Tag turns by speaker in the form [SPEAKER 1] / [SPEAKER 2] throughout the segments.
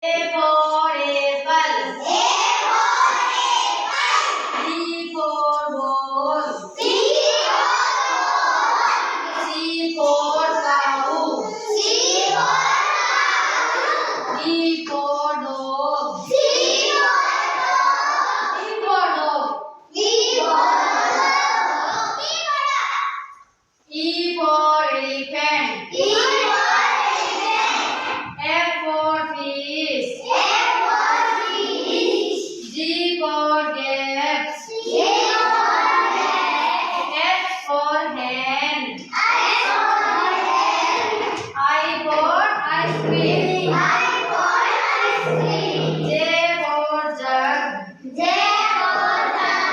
[SPEAKER 1] A for apple. A for apple. B for ball. B for ball. C for cow. C for cow. D for dog. D for dog. D for dog. E for elephant. E for elephant. F for fish. F for fish. G for grapes. G for grapes. H for hen. H for hen. I for ice cream. I for ice cream. J for jug. J for jug.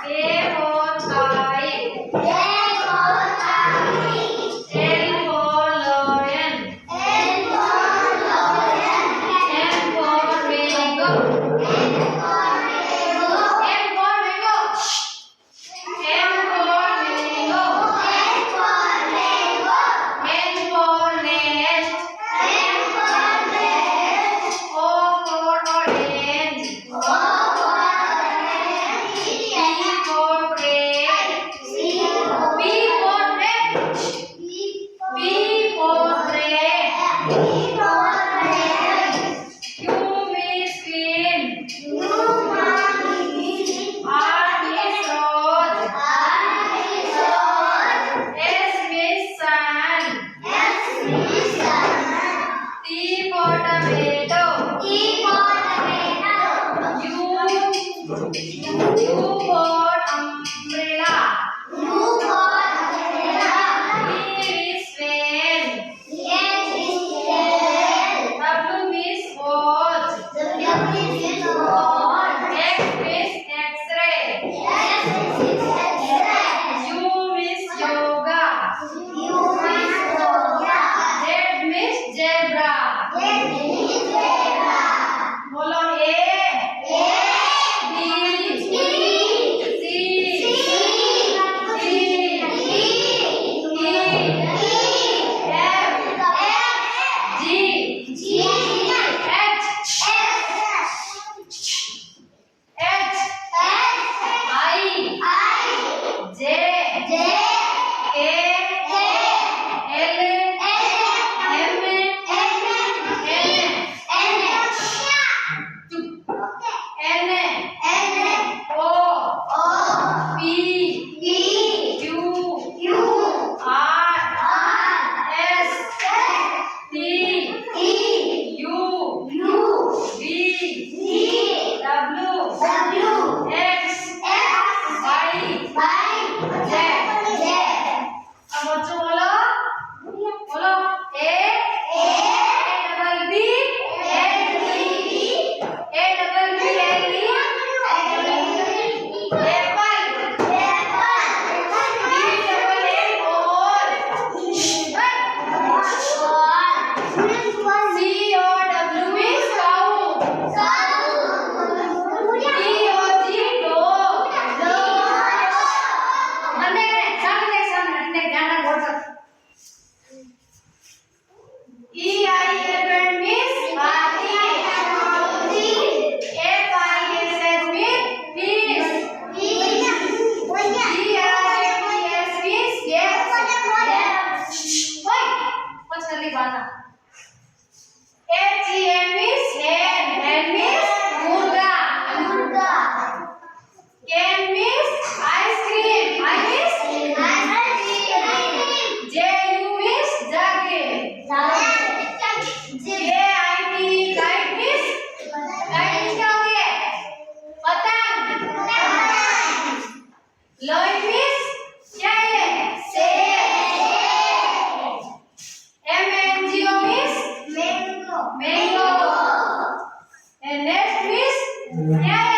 [SPEAKER 1] K for kite. K for kite. L for lion. L for lion. M for mango. M for mango. M for mango. M for mango. M for mango. N for nest. N for nest. O for orange. O for orange. P for bread. P for bread. B for bread. B for bread. Q means queen. Q means R means rose. R means rose. S means sun. S means sun. T for tomato. T for tomato. U for umbrella. U for umbrella. V is pen. N is pen. W means watch. W means watch. X means X-ray. X means X-ray. U means yoga. U means yoga. Z means zebra. Z means zebra. बोलो A. A. B. B. C. C. D. D. E. F. F. G. G. H. H. I. J. K. L. M. N. O. P. Q. R. S. T. U. V. W. X. Y. Z. अब बच्चों बोलो A double B L E A double B L E apple B double A ball C O W means cow D O G dog અને સામે ધ્યાન રાખો E I elephant means hathi F I S H means fish G R A P S means yes why what's the baat H E N means hen means murga Can means ice cream I means J U means jug Kite means kite क्या होती है पतंग Lion means क्या है सेब MANGO means mango and next means क्या है